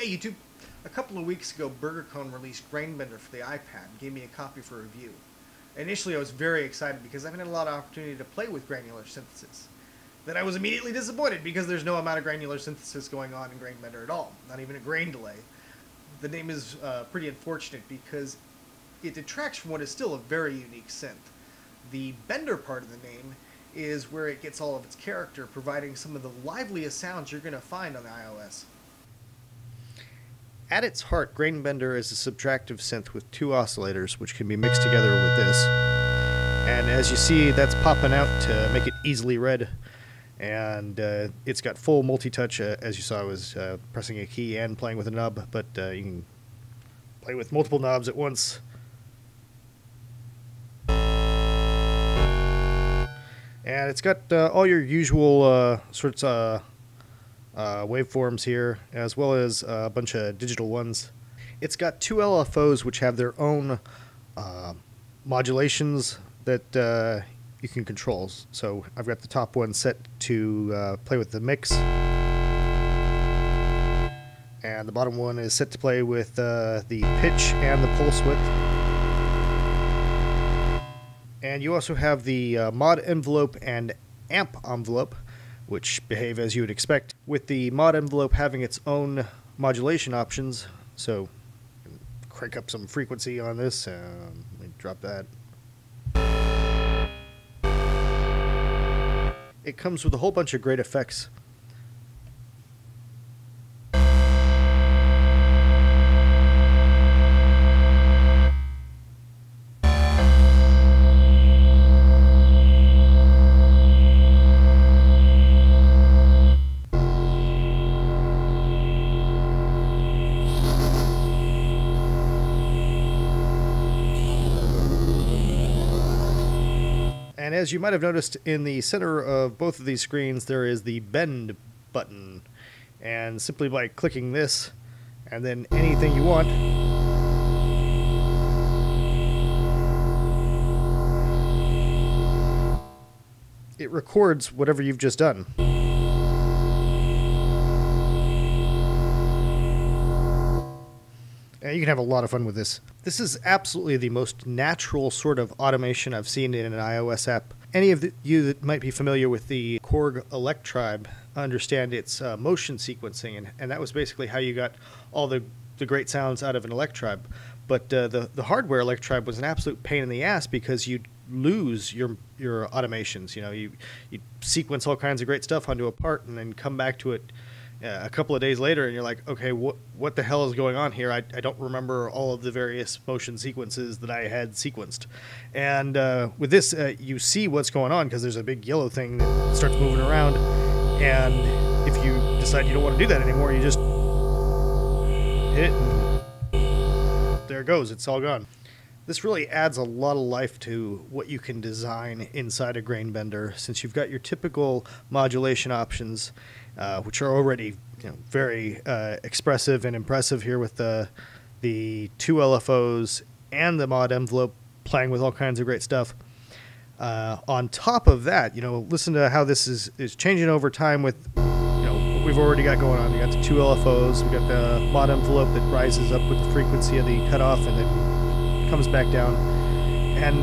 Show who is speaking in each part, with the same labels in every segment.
Speaker 1: Hey YouTube, a couple of weeks ago BurgerKone released GrainBender for the iPad and gave me a copy for review. Initially I was very excited because I haven't had a lot of opportunity to play with granular synthesis. Then I was immediately disappointed because there's no amount of granular synthesis going on in GrainBender at all, not even a grain delay. The name is pretty unfortunate because it detracts from what is still a very unique synth. The Bender part of the name is where it gets all of its character, providing some of the liveliest sounds you're going to find on the iOS. At its heart, GrainBender is a subtractive synth with two oscillators, which can be mixed together with this. And as you see, that's popping out to make it easily read. And it's got full multi-touch. As you saw, I was pressing a key and playing with a knob, but you can play with multiple knobs at once. And it's got all your usual sorts of waveforms here, as well as a bunch of digital ones. It's got two LFOs which have their own modulations that you can control. So I've got the top one set to play with the mix, and the bottom one is set to play with the pitch and the pulse width. And you also have the mod envelope and amp envelope, which behave as you would expect, with the mod envelope having its own modulation options. So crank up some frequency on this. Let me drop that. It comes with a whole bunch of great effects. And as you might have noticed, in the center of both of these screens there is the bend button, and simply by clicking this and then anything you want, it records whatever you've just done. You can have a lot of fun with this. This is absolutely the most natural sort of automation I've seen in an iOS app. Any of you that might be familiar with the Korg Electribe understand its motion sequencing, and that was basically how you got all the great sounds out of an Electribe. But the hardware Electribe was an absolute pain in the ass because you'd lose your automations. You know, you sequence all kinds of great stuff onto a part and then come back to it a couple of days later, and you're like, okay, what the hell is going on here? I don't remember all of the various motion sequences that I had sequenced. And with this, you see what's going on because there's a big yellow thing that starts moving around. And if you decide you don't want to do that anymore, you just hit it, and there it goes. It's all gone. This really adds a lot of life to what you can design inside a GrainBender, since you've got your typical modulation options, which are already very expressive and impressive here with the two LFOs and the mod envelope playing with all kinds of great stuff. On top of that, listen to how this is changing over time with what we've already got going on. We got the two LFOs, we got the mod envelope that rises up with the frequency of the cutoff and then comes back down, and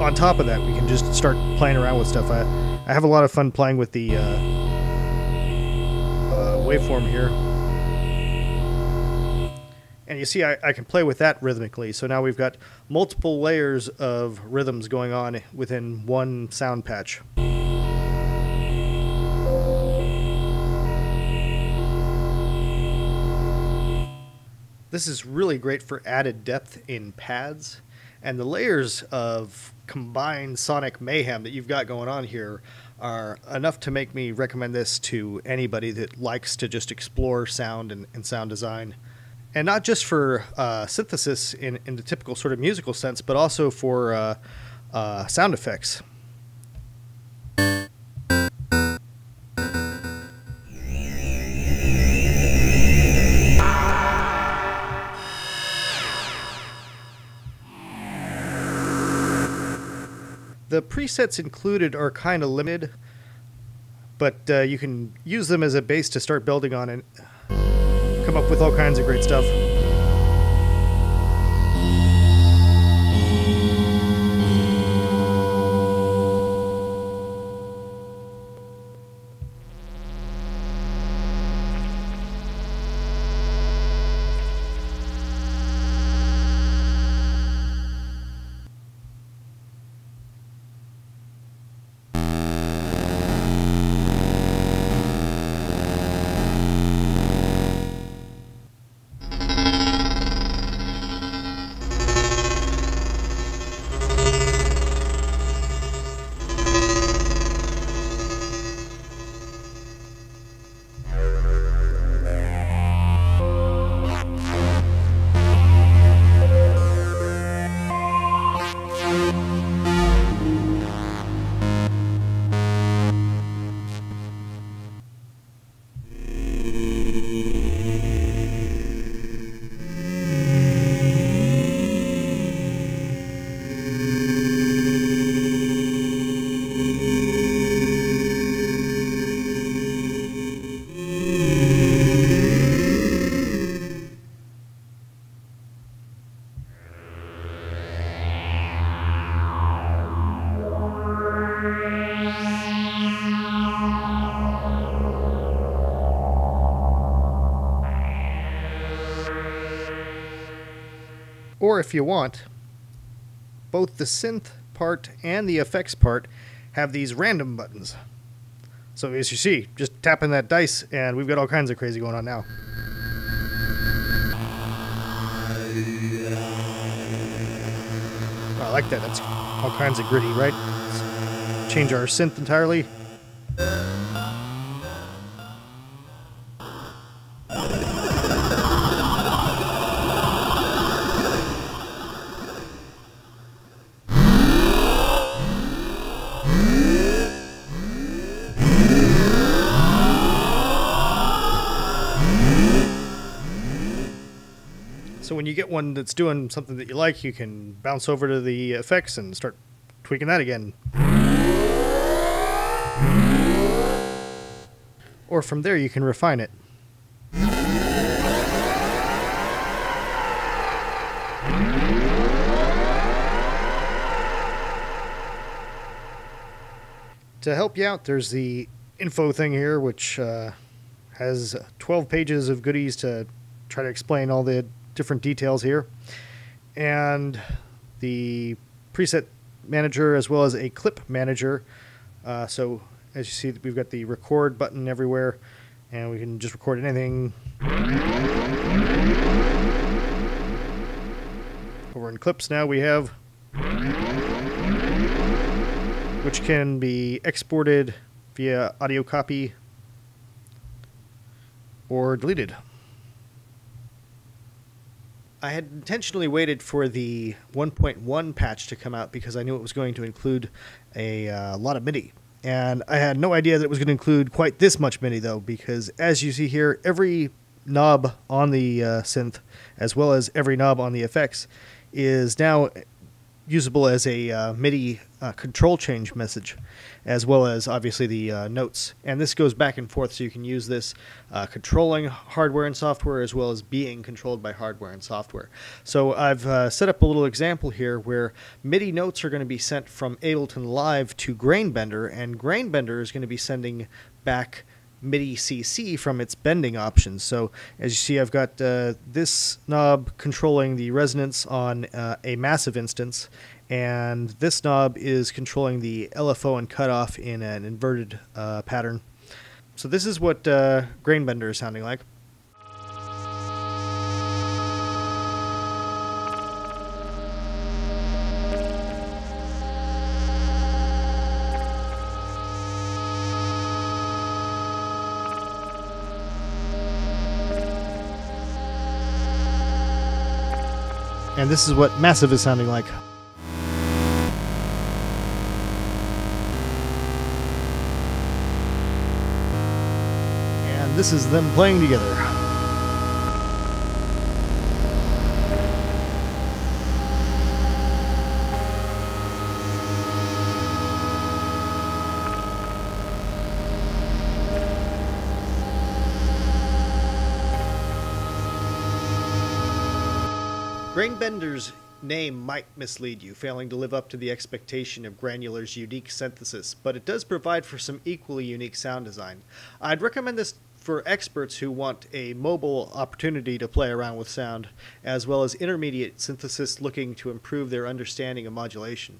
Speaker 1: on top of that we can just start playing around with stuff. I have a lot of fun playing with the waveform here, and you see I can play with that rhythmically. So now we've got multiple layers of rhythms going on within one sound patch. This is really great for added depth in pads, and the layers of combined sonic mayhem that you've got going on here are enough to make me recommend this to anybody that likes to just explore sound and sound design. And not just for synthesis in the typical sort of musical sense, but also for sound effects. The presets included are kind of limited, but you can use them as a base to start building on, and come up with all kinds of great stuff. Or if you want, both the synth part and the effects part have these random buttons. So as you see, just tapping that dice and we've got all kinds of crazy going on now. I like that. That's all kinds of gritty, right? Let's change our synth entirely. So when you get one that's doing something that you like, you can bounce over to the effects and start tweaking that again. Or from there you can refine it. To help you out, there's the info thing here, which has 12 pages of goodies to try to explain all the different details here, and the preset manager as well as a clip manager. So as you see, we've got the record button everywhere, and we can just record anything. Over in clips now we have, which can be exported via AudioCopy or deleted. I had intentionally waited for the 1.1 patch to come out because I knew it was going to include a lot of MIDI. And I had no idea that it was going to include quite this much MIDI, though, because as you see here, every knob on the synth, as well as every knob on the effects, is now usable as a MIDI control change message, as well as obviously the notes. And this goes back and forth, so you can use this controlling hardware and software as well as being controlled by hardware and software. So I've set up a little example here where MIDI notes are going to be sent from Ableton Live to GrainBender, and GrainBender is going to be sending back MIDI CC from its bending options. So as you see, I've got this knob controlling the resonance on a massive instance, and this knob is controlling the LFO and cutoff in an inverted pattern. So this is what GrainBender is sounding like. And this is what Massive is sounding like. And this is them playing together. GrainBender's name might mislead you, failing to live up to the expectation of Granular's unique synthesis, but it does provide for some equally unique sound design. I'd recommend this for experts who want a mobile opportunity to play around with sound, as well as intermediate synthesists looking to improve their understanding of modulation.